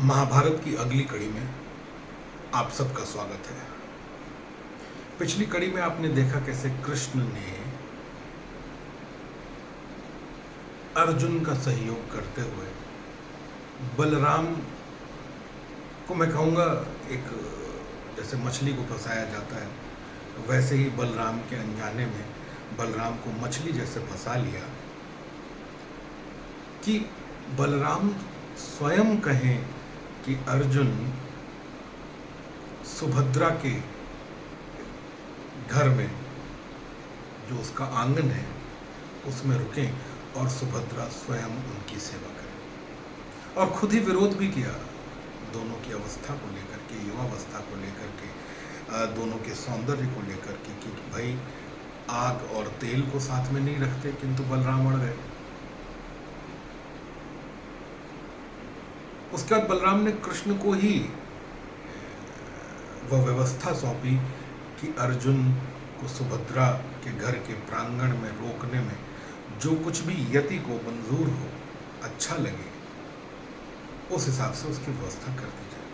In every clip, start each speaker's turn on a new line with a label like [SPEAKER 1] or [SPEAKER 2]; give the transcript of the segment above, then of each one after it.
[SPEAKER 1] महाभारत की अगली कड़ी में आप सबका स्वागत है। पिछली कड़ी में आपने देखा कैसे कृष्ण ने अर्जुन का सहयोग करते हुए बलराम को, मैं कहूँगा, एक जैसे मछली को फंसाया जाता है वैसे ही बलराम के अनजाने में बलराम को मछली जैसे फंसा लिया कि बलराम स्वयं कहें कि अर्जुन सुभद्रा के घर में जो उसका आंगन है उसमें रुकें और सुभद्रा स्वयं उनकी सेवा करें। और खुद ही विरोध भी किया दोनों की अवस्था को लेकर के, युवावस्था को लेकर के, दोनों के सौंदर्य को लेकर के, कि भाई आग और तेल को साथ में नहीं रखते, किंतु बलराम अड़ गए। उसके बाद बलराम ने कृष्ण को ही वह व्यवस्था सौंपी कि अर्जुन को सुभद्रा के घर के प्रांगण में रोकने में जो कुछ भी यति को मंजूर हो, अच्छा लगे, उस हिसाब से उसकी व्यवस्था कर दी जाए।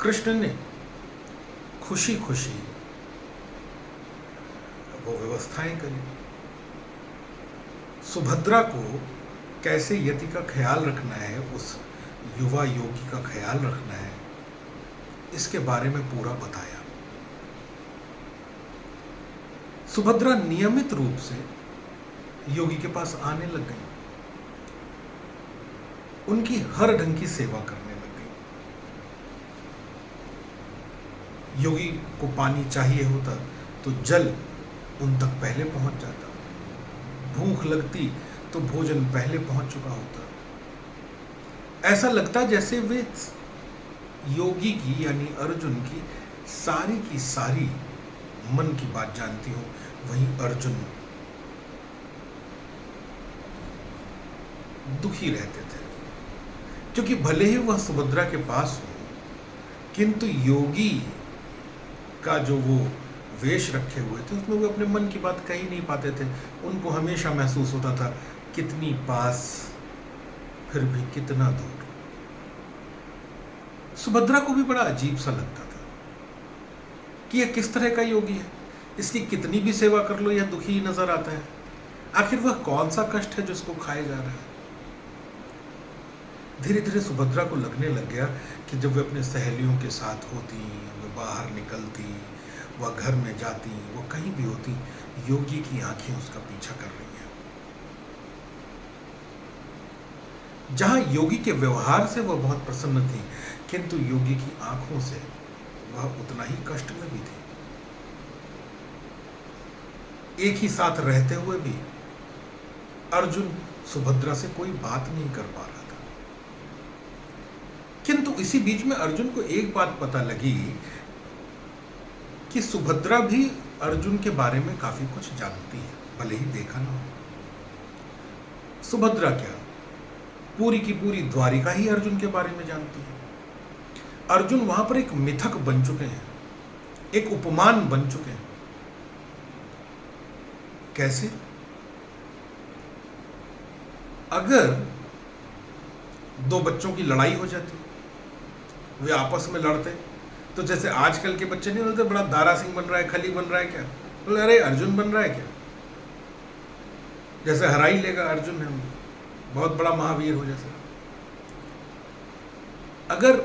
[SPEAKER 1] कृष्ण ने खुशी खुशी वो व्यवस्थाएं करी। सुभद्रा को कैसे यति का ख्याल रखना है, उस युवा योगी का ख्याल रखना है, इसके बारे में पूरा बताया। सुभद्रा नियमित रूप से योगी के पास आने लग गई, उनकी हर ढंग की सेवा करने लग गई। योगी को पानी चाहिए होता तो जल उन तक पहले पहुंच जाता, भूख लगती तो भोजन पहले पहुंच चुका होता। ऐसा लगता जैसे वे योगी की यानी अर्जुन की सारी मन की बात जानती हो। वहीं अर्जुन दुखी रहते थे, क्योंकि भले ही वह सुभद्रा के पास हो, किंतु योगी का जो वो वेश रखे हुए थे उसमें वो अपने मन की बात कह ही नहीं पाते थे। उनको हमेशा महसूस होता था कितनी पास फिर भी कितना दूर। सुभद्रा को भी बड़ा अजीब सा लगता था कि यह किस तरह का योगी है, इसकी कितनी भी सेवा कर लो यह दुखी ही नजर आता है। आखिर वह कौन सा कष्ट है जिसको खाया जा रहा है। धीरे धीरे सुभद्रा को लगने लग गया कि जब वे अपने सहेलियों के साथ होती, वे बाहर निकलती, वह घर में जाती, वो कहीं भी होती, योगी की आंखें उसका पीछा कर रही हैं। जहां योगी के व्यवहार से वह बहुत प्रसन्न थी, किंतु योगी की आंखों से वह उतना ही कष्ट में भी थी। एक ही साथ रहते हुए भी अर्जुन सुभद्रा से कोई बात नहीं कर पा रहा था। किंतु इसी बीच में अर्जुन को एक बात पता लगी कि सुभद्रा भी अर्जुन के बारे में काफी कुछ जानती है, भले ही देखा ना हो। सुभद्रा क्या, पूरी की पूरी द्वारिका ही अर्जुन के बारे में जानती है। अर्जुन वहां पर एक मिथक बन चुके हैं, एक उपमान बन चुके हैं। कैसे? अगर दो बच्चों की लड़ाई हो जाती, वे आपस में लड़ते, तो जैसे आजकल के बच्चे नहीं होते, बड़ा दारा सिंह बन रहा है, खली बन रहा है, क्या बोले, अरे अर्जुन बन रहा है क्या, जैसे हरा ही लेगा अर्जुन है, बहुत बड़ा महावीर हो जैसे। अगर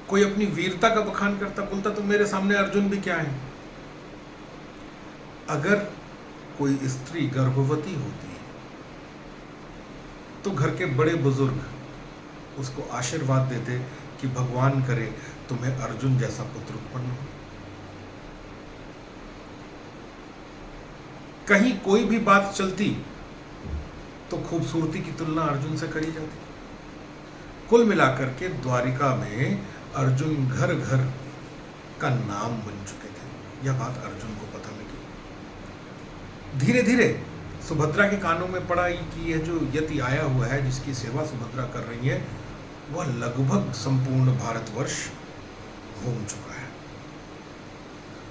[SPEAKER 1] कोई अपनी वीरता का बखान करता, बोलता तो मेरे सामने अर्जुन भी क्या है। अगर कोई स्त्री गर्भवती होती है तो घर के बड़े बुजुर्ग उसको आशीर्वाद देते कि भगवान करे तुम्हें अर्जुन जैसा पुत्र उत्पन्न हो। कहीं कोई भी बात चलती तो खूबसूरती की तुलना अर्जुन से करी जाती। कुल मिलाकर के द्वारिका में अर्जुन घर घर का नाम बन चुके थे। यह बात अर्जुन को पता लगी। धीरे धीरे सुभद्रा के कानों में पड़ा कि यह जो यति आया हुआ है, जिसकी सेवा सुभद्रा कर रही है, वह लगभग संपूर्ण भारतवर्ष घूम चुका है।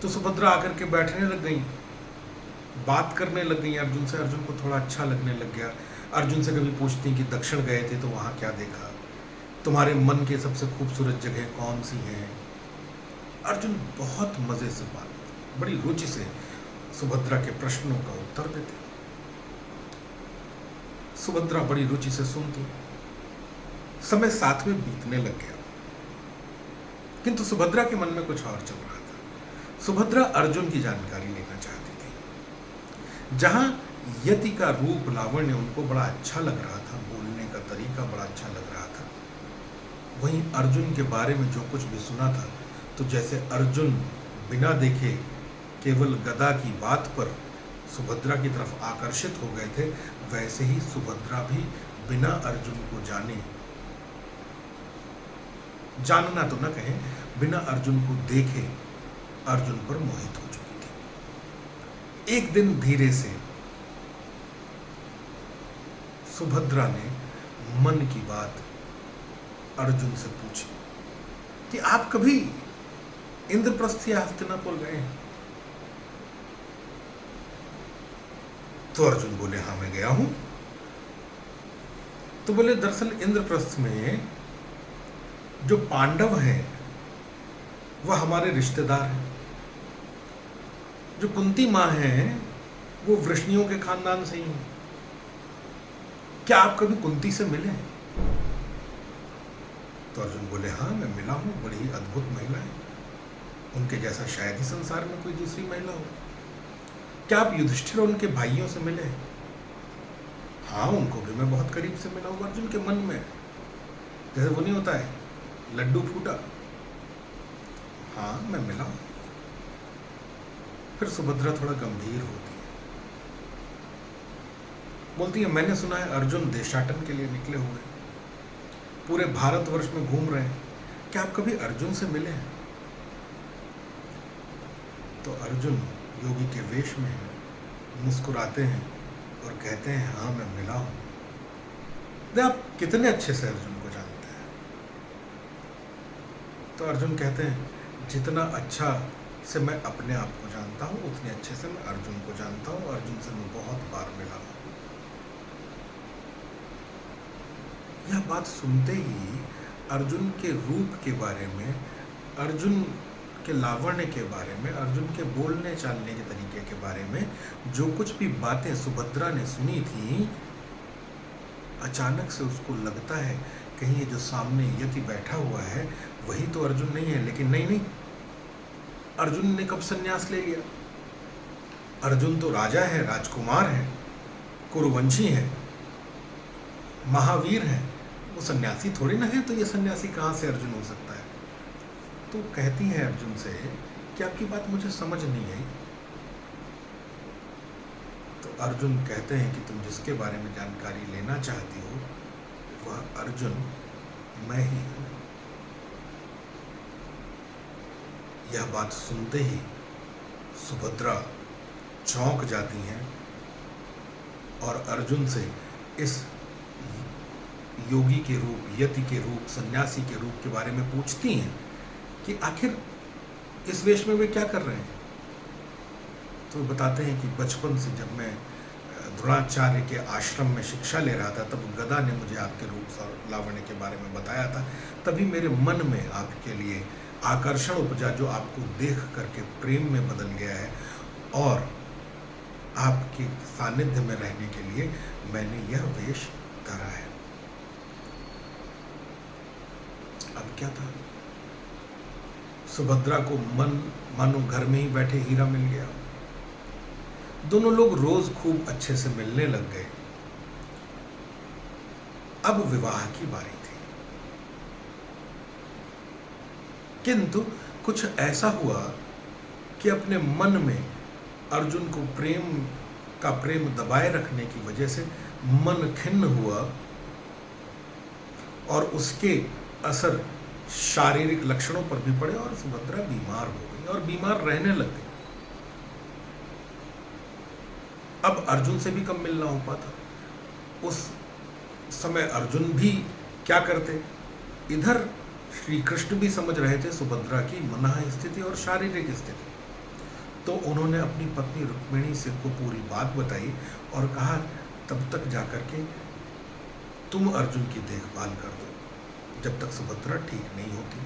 [SPEAKER 1] तो सुभद्रा आकर के बैठने लग गई, बात करने लग गई अर्जुन से। अर्जुन को थोड़ा अच्छा लगने लग गया। अर्जुन से कभी पूछती कि दक्षिण गए थे तो वहाँ क्या देखा, तुम्हारे मन के सबसे खूबसूरत जगह कौन सी है। अर्जुन बहुत मज़े से बात, बड़ी रुचि से सुभद्रा के प्रश्नों का उत्तर देते। सुभद्रा बड़ी रुचि से सुनती। समय साथ में बीतने लग गया, किंतु सुभद्रा के मन में कुछ और चल रहा था। सुभद्रा अर्जुन की जानकारी लेना चाहती थी। जहां यति का रूप लावण्य उनको बड़ा अच्छा लग रहा था, बोलने का तरीका बड़ा अच्छा लग रहा था, वहीं अर्जुन के बारे में जो कुछ भी सुना था, तो जैसे अर्जुन बिना देखे केवल गदा की बात पर सुभद्रा की तरफ आकर्षित हो गए थे, वैसे ही सुभद्रा भी बिना अर्जुन को जाने, जानना तो न कहें, बिना अर्जुन को देखे अर्जुन पर मोहित हो चुकी थी। एक दिन धीरे से सुभद्रा ने मन की बात अर्जुन से पूछी कि आप कभी इंद्रप्रस्थ या हस्तिनापुर गए हैं? तो अर्जुन बोले हाँ मैं गया हूं। तो बोले दरअसल इंद्रप्रस्थ में जो पांडव हैं वह हमारे रिश्तेदार हैं। जो कुंती माँ हैं वो वृष्णियों के खानदान से ही हैं। क्या आप कभी कुंती से मिले? तो अर्जुन बोले हाँ मैं मिला हूं, बड़ी ही अद्भुत महिला है, उनके जैसा शायद ही संसार में कोई दूसरी महिला हो। क्या आप युधिष्ठिर और उनके भाइयों से मिले? हाँ उनको भी मैं बहुत करीब से मिला हूं। अर्जुन के मन में जैसे वो नहीं होता है लड्डू फूटा, हाँ मैं मिला हूं। फिर सुभद्रा थोड़ा गंभीर होती है, बोलती है मैंने सुना है अर्जुन देशाटन के लिए निकले हुए, पूरे भारतवर्ष में घूम रहे हैं, क्या आप कभी अर्जुन से मिले हैं? तो अर्जुन योगी के वेश में मुस्कुराते हैं और कहते हैं हाँ मैं मिला हूं। आप कितने अच्छे से अर्जुन को जानते हैं? तो अर्जुन कहते हैं जितना अच्छा से मैं अपने आप को जानता हूं, उतने अच्छे से मैं अर्जुन को जानता हूं। अर्जुन से मैं बहुत बार मिला हूं। यह बात सुनते ही अर्जुन के रूप के बारे में, अर्जुन के लावण्य के बारे में, अर्जुन के बोलने चालने के तरीके के बारे में जो कुछ भी बातें सुभद्रा ने सुनी थी, अचानक से उसको लगता है कहीं ये जो सामने यति बैठा हुआ है वही तो अर्जुन नहीं है। लेकिन नहीं, अर्जुन ने कब संन्यास ले लिया? अर्जुन तो राजा है, राजकुमार है, कुरुवंशी है, महावीर है, वो सन्यासी थोड़ी ना है। तो ये सन्यासी कहाँ से अर्जुन हो सकता है? तो कहती है अर्जुन से कि आपकी बात मुझे समझ नहीं आई। तो अर्जुन कहते हैं कि तुम जिसके बारे में जानकारी लेना चाहती हो वह अर्जुन मैं ही हूं। यह बात सुनते ही सुभद्रा चौंक जाती हैं और अर्जुन से इस योगी के रूप, यति के रूप, सन्यासी के रूप के बारे में पूछती हैं कि आखिर इस वेश में वे क्या कर रहे हैं। तो बताते हैं कि बचपन से जब मैं द्रोणाचार्य के आश्रम में शिक्षा ले रहा था तब गदा ने मुझे आपके रूप और लावण्य के बारे में बताया था। तभी मेरे मन में आपके लिए आकर्षण उपजा जो आपको देख करके प्रेम में बदल गया है और आपके सानिध्य में रहने के लिए मैंने यह वेश धरा है। अब क्या था? सुभद्रा को मानो घर में ही बैठे हीरा मिल गया। दोनों लोग रोज खूब अच्छे से मिलने लग गए। अब विवाह की बारी थी, किंतु कुछ ऐसा हुआ कि अपने मन में अर्जुन को प्रेम दबाए रखने की वजह से मन खिन्न हुआ और उसके असर शारीरिक लक्षणों पर भी पड़े और सुभद्रा बीमार हो गई और बीमार रहने लग गई। अब अर्जुन से भी कम मिलना हो पाता। उस समय अर्जुन भी क्या करते, इधर श्री कृष्ण भी समझ रहे थे सुभद्रा की मना स्थिति और शारीरिक स्थिति। तो उन्होंने अपनी पत्नी रुक्मिणी से को पूरी बात बताई और कहा तब तक जाकर के तुम अर्जुन की देखभाल कर दो जब तक सुभद्रा ठीक नहीं होती।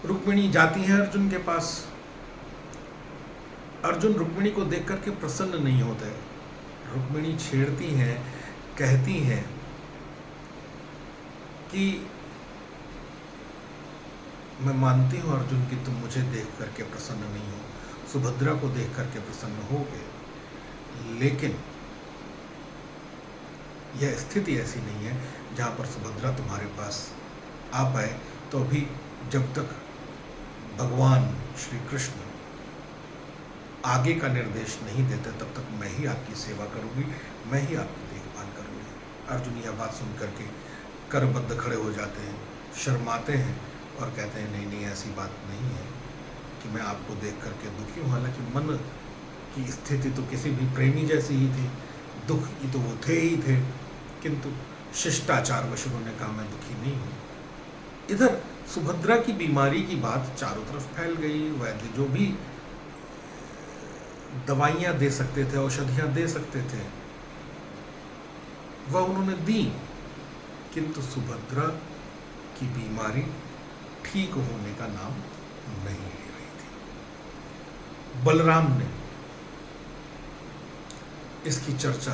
[SPEAKER 1] रुक्मिणी जाती है अर्जुन के पास। अर्जुन रुक्मिणी को देख करके प्रसन्न नहीं होते। रुक्मिणी छेड़ती हैं, कहती हैं कि मैं मानती हूं अर्जुन कि तुम मुझे देख करके प्रसन्न नहीं हो, सुभद्रा को देख करके प्रसन्न होगे, लेकिन यह स्थिति ऐसी नहीं है जहां पर सुभद्रा तुम्हारे पास आ पाए। तो अभी जब तक भगवान श्री कृष्ण आगे का निर्देश नहीं देते तब तक मैं ही आपकी सेवा करूंगी, मैं ही आपकी देखभाल करूंगी। अर्जुन यह बात सुन करके करबद्ध खड़े हो जाते हैं, शर्माते हैं और कहते हैं नहीं नहीं, ऐसी बात नहीं है कि मैं आपको देख करके दुखी हूँ। हालांकि मन की स्थिति तो किसी भी प्रेमी जैसी ही थी, दुख ही तो वो थे ही थे, किंतु शिष्टाचारवश उन्होंने कहा मैं दुखी नहीं हूँ। इधर सुभद्रा की बीमारी की बात चारों तरफ फैल गई। वैद्य जो भी दवाइयाँ दे सकते थे, औषधियाँ दे सकते थे, वह उन्होंने दी, किंतु सुभद्रा की बीमारी ठीक होने का नाम नहीं ले रही थी। बलराम ने इसकी चर्चा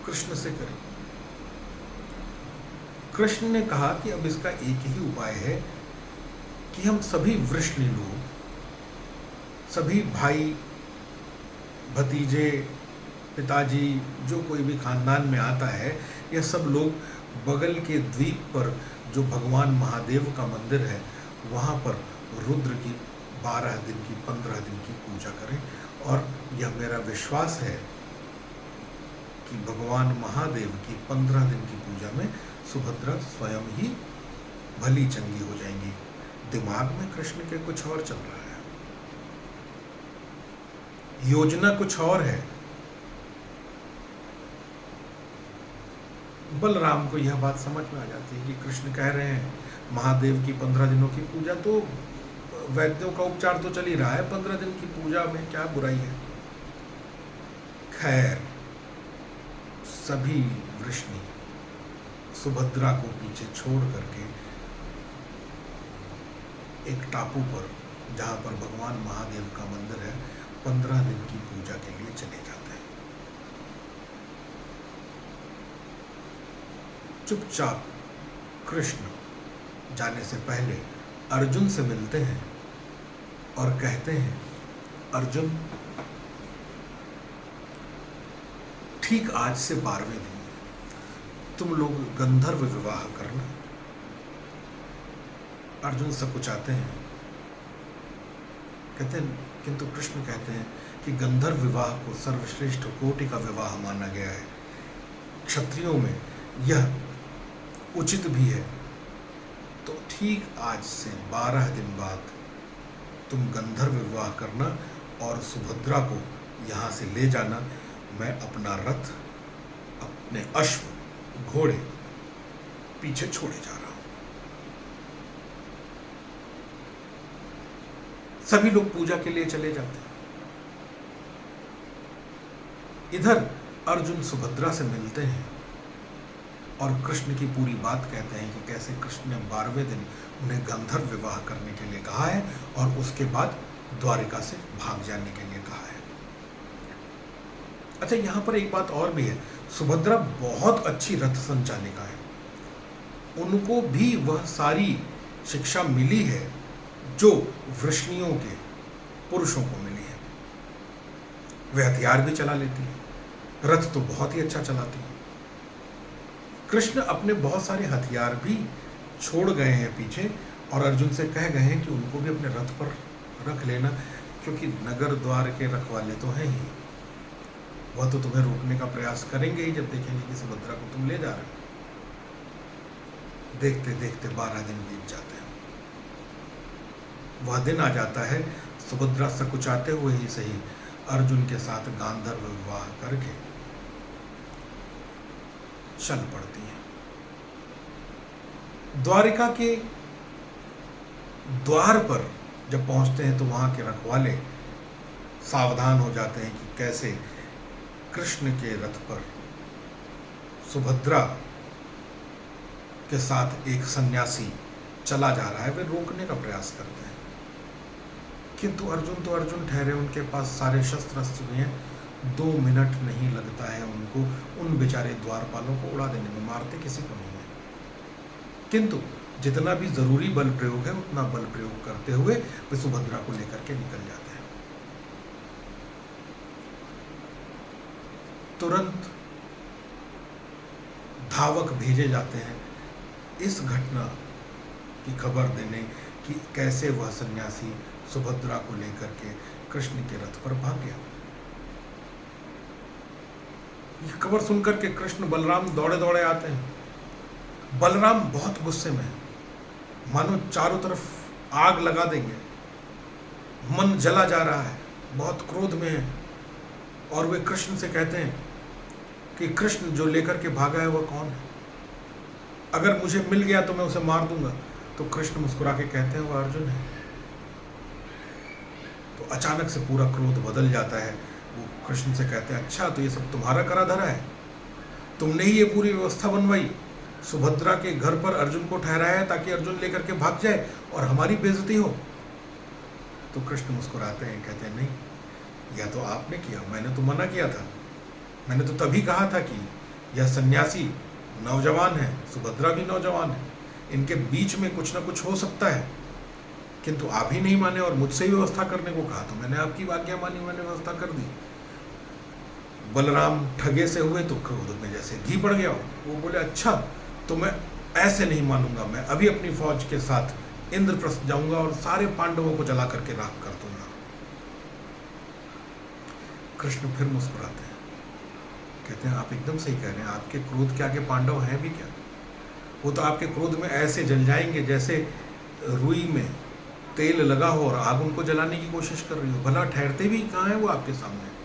[SPEAKER 1] कृष्ण से करी। कृष्ण ने कहा कि अब इसका एक ही उपाय है कि हम सभी वृष्णि लोग, सभी भाई भतीजे पिताजी, जो कोई भी खानदान में आता है, यह सब लोग बगल के द्वीप पर जो भगवान महादेव का मंदिर है वहाँ पर रुद्र की 12 दिन की 15 दिन की पूजा करें। और यह मेरा विश्वास है कि भगवान महादेव की 15 दिन की पूजा में सुभद्रा स्वयं ही भली चंगी हो जाएंगी। दिमाग में कृष्ण के कुछ और चल रहा है, योजना कुछ और है। बलराम को यह बात समझ में आ जाती है कि कृष्ण कह रहे हैं महादेव की 15 दिनों की पूजा, तो वैद्यों का उपचार तो चल ही रहा है, 15 दिन की पूजा में क्या बुराई है। खैर, सभी वृष्णि सुभद्रा को पीछे छोड़ करके एक टापू पर, जहां पर भगवान महादेव का मंदिर है, 15 दिन की पूजा के लिए चले जाते हैं। चुपचाप कृष्ण जाने से पहले अर्जुन से मिलते हैं और कहते हैं, अर्जुन ठीक आज से 12वें दिन तुम लोग गंधर्व विवाह करना। अर्जुन सकुचाते हैं, कहते हैं, किंतु कृष्ण कहते हैं कि गंधर्व विवाह को सर्वश्रेष्ठ कोटि का विवाह माना गया है, क्षत्रियों में यह उचित भी है। तो ठीक आज से 12 दिन बाद तुम गंधर्व विवाह करना और सुभद्रा को यहाँ से ले जाना। मैं अपना रथ, अपने अश्व, घोड़े पीछे छोड़े जा रहा हूं। सभी लोग पूजा के लिए चले जाते हैं। इधर अर्जुन सुभद्रा से मिलते हैं और कृष्ण की पूरी बात कहते हैं कि कैसे कृष्ण ने 12वें दिन उन्हें गंधर्व विवाह करने के लिए कहा है और उसके बाद द्वारिका से भाग जाने के लिए कहा है। अच्छा, यहाँ पर एक बात और भी है, सुभद्रा बहुत अच्छी रथ संचालिका है। उनको भी वह सारी शिक्षा मिली है जो वृष्णियों के पुरुषों को मिली है। वे हथियार भी चला लेती है, रथ तो बहुत ही अच्छा चलाती है। कृष्ण अपने बहुत सारे हथियार भी छोड़ गए हैं पीछे और अर्जुन से कह गए हैं कि उनको भी अपने रथ पर रख लेना, क्योंकि नगर द्वार के रखवाले तो हैं ही, वह तो तुम्हें रोकने का प्रयास करेंगे ही जब देखेंगे कि सुभद्रा को तुम ले जा रहे हो। देखते देखते 12 दिन बीत जाते हैं। वह दिन आ जाता है, सुभद्रा सकुचाते हुए ही सही अर्जुन के साथ गांधर्व विवाह करके चल पड़ती हैं। द्वारिका के द्वार पर जब पहुंचते हैं तो वहां के रखवाले सावधान हो जाते हैं कि कैसे कृष्ण के रथ पर सुभद्रा के साथ एक सन्यासी चला जा रहा है, वे रोकने का प्रयास करते हैं, किंतु अर्जुन तो अर्जुन ठहरे, उनके पास सारे शस्त्र अस्त्र भी हैं। 2 मिनट नहीं लगता है उनको उन बेचारे द्वारपालों को उड़ा देने में, मारते किसी को नहीं है, किंतु जितना भी जरूरी बल प्रयोग है उतना बल प्रयोग करते हुए वे सुभद्रा को लेकर के निकल जाते हैं। तुरंत धावक भेजे जाते हैं इस घटना की खबर देने कि कैसे वह सन्यासी सुभद्रा को लेकर के कृष्ण के रथ पर भाग गया। यह खबर सुनकर के कृष्ण बलराम दौड़े दौड़े आते हैं। बलराम बहुत गुस्से में है, मानो चारों तरफ आग लगा देंगे, मन जला जा रहा है, बहुत क्रोध में है, और वे कृष्ण से कहते हैं कि कृष्ण जो लेकर के भागा है वह कौन है, अगर मुझे मिल गया तो मैं उसे मार दूंगा। तो कृष्ण मुस्कुरा के कहते हैं वह अर्जुन है। तो अचानक से पूरा क्रोध बदल जाता है, वो कृष्ण से कहते हैं अच्छा तो ये सब तुम्हारा करा धरा है, तुमने ही ये पूरी व्यवस्था बनवाई, सुभद्रा के घर पर अर्जुन को ठहराया है ताकि अर्जुन लेकर के भाग जाए और हमारी बेइज्जती हो। तो कृष्ण मुस्कुराते हैं, कहते हैं नहीं, यह तो आपने किया, मैंने तो मना किया था, मैंने तो तभी कहा था कि यह सन्यासी नौजवान है, सुभद्रा भी नौजवान है, इनके बीच में कुछ ना कुछ हो सकता है, किंतु आप ही नहीं माने और मुझसे ही व्यवस्था करने को कहा, तो मैंने आपकी आज्ञा मानी, मैंने व्यवस्था कर दी। बलराम ठगे से हुए तो क्रोध में जैसे घी पड़ गया, वो बोले अच्छा तो मैं ऐसे नहीं मानूंगा, मैं अभी अपनी फौज के साथ इंद्रप्रस्थ जाऊंगा और सारे पांडवों को जला करके राख कर दूंगा। कृष्ण फिर मुस्कुराते हैं, कहते हैं आप एकदम सही कह रहे हैं, आपके क्रोध के आगे पांडव हैं भी क्या, वो तो आपके क्रोध में ऐसे जल जाएंगे जैसे रुई में तेल लगा हो और आग उनको जलाने की कोशिश कर रही हो, भला ठहरते भी कहाँ है वो आपके सामने।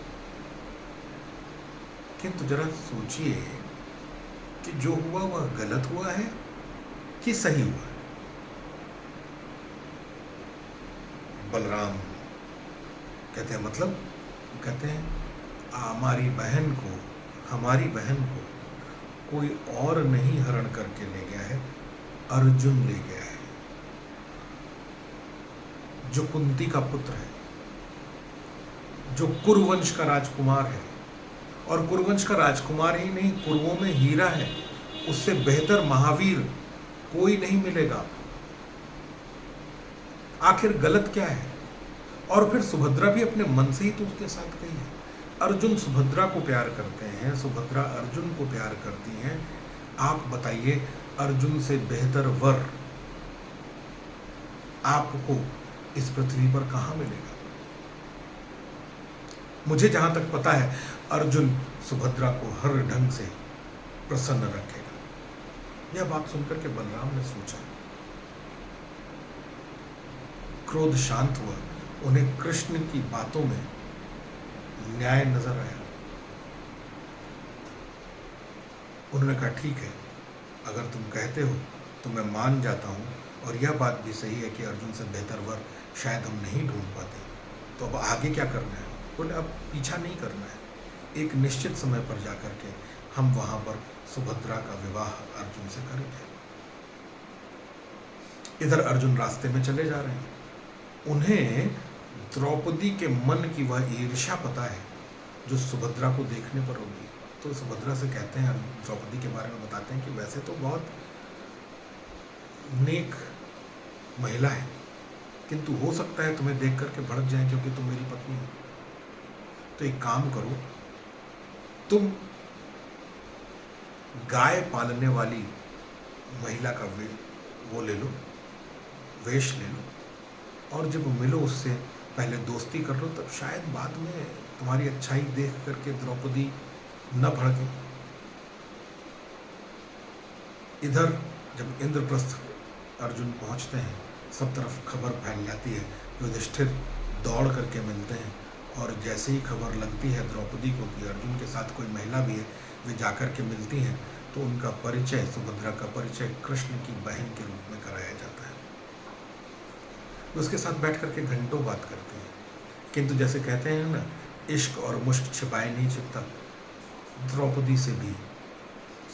[SPEAKER 1] किंतु जरा सोचिए कि जो हुआ वह गलत हुआ है कि सही हुआ है। बलराम कहते हैं मतलब, कहते हैं हमारी बहन को कोई और नहीं हरण करके ले गया है, अर्जुन ले गया है, जो कुंती का पुत्र है, जो कुरुवंश का राजकुमार है, और कुरुवंश का राजकुमार ही नहीं, कुरुओं में हीरा है, उससे बेहतर महावीर कोई नहीं मिलेगा। आखिर गलत क्या है? और फिर सुभद्रा भी अपने मन से ही तो उसके साथ गई है। अर्जुन सुभद्रा को प्यार करते हैं, सुभद्रा अर्जुन को प्यार करती हैं। आप बताइए अर्जुन से बेहतर वर आपको इस पृथ्वी पर कहां मिलेगा? मुझे जहां तक पता है अर्जुन सुभद्रा को हर ढंग से प्रसन्न रखेगा। यह बात सुनकर के बलराम ने सोचा, क्रोध शांत हुआ, उन्हें कृष्ण की बातों में न्याय नजर आया। उन्होंने कहा ठीक है, अगर तुम कहते हो तो मैं मान जाता हूं, और यह बात भी सही है कि अर्जुन से बेहतर वर शायद हम नहीं ढूंढ पाते, तो अब आगे क्या करना है? बोले अब पीछा नहीं करना है, एक निश्चित समय पर जाकर के हम वहां पर सुभद्रा का विवाह अर्जुन से करेंगे। इधर अर्जुन रास्ते में चले जा रहे हैं, उन्हें द्रौपदी के मन की वह ईर्ष्या पता है जो सुभद्रा को देखने पर होगी। तो सुभद्रा से कहते हैं, द्रौपदी के बारे में बताते हैं कि वैसे तो बहुत नेक महिला है, किंतु हो सकता है तुम्हें देख करके भड़क जाए क्योंकि तुम मेरी पत्नी हो। तो एक काम करो, तुम गाय पालने वाली महिला का वो ले लो, वेश ले लो, और जब मिलो उससे पहले दोस्ती कर लो, तब शायद बाद में तुम्हारी अच्छाई देख करके द्रौपदी न भड़के। इधर जब इंद्रप्रस्थ अर्जुन पहुंचते हैं, सब तरफ खबर फैल जाती है। युधिष्ठिर दौड़ करके मिलते हैं, और जैसे ही खबर लगती है द्रौपदी को कि अर्जुन के साथ कोई महिला भी है, वे जाकर के मिलती हैं, तो उनका परिचय, सुभद्रा का परिचय कृष्ण की बहन के रूप में कराया जाता है। उसके साथ बैठ करके घंटों बात करते हैं, किंतु जैसे कहते हैं ना, इश्क और मुश्क छिपाए नहीं छिपता, द्रौपदी से भी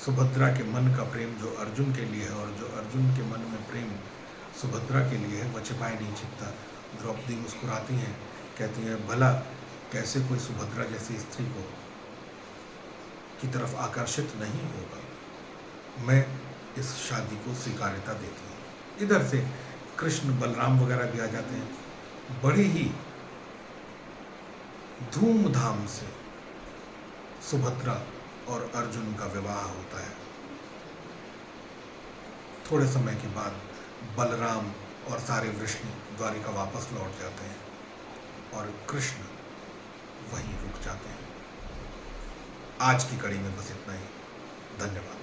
[SPEAKER 1] सुभद्रा के मन का प्रेम जो अर्जुन के लिए है और जो अर्जुन के मन में प्रेम सुभद्रा के लिए है, वह छिपाए नहीं छिपता। द्रौपदी मुस्कुराती हैं, कहती हैं भला कैसे कोई सुभद्रा जैसी स्त्री को की तरफ आकर्षित नहीं होगा। मैं इस शादी को स्वीकार्यता देती हूँ। इधर से कृष्ण बलराम वगैरह भी आ जाते हैं। बड़ी ही धूमधाम से सुभद्रा और अर्जुन का विवाह होता है। थोड़े समय के बाद बलराम और सारे वृष्णि द्वारिका वापस लौट जाते हैं और कृष्ण वहीं रुक जाते हैं। आज की कड़ी में बस इतना ही। धन्यवाद।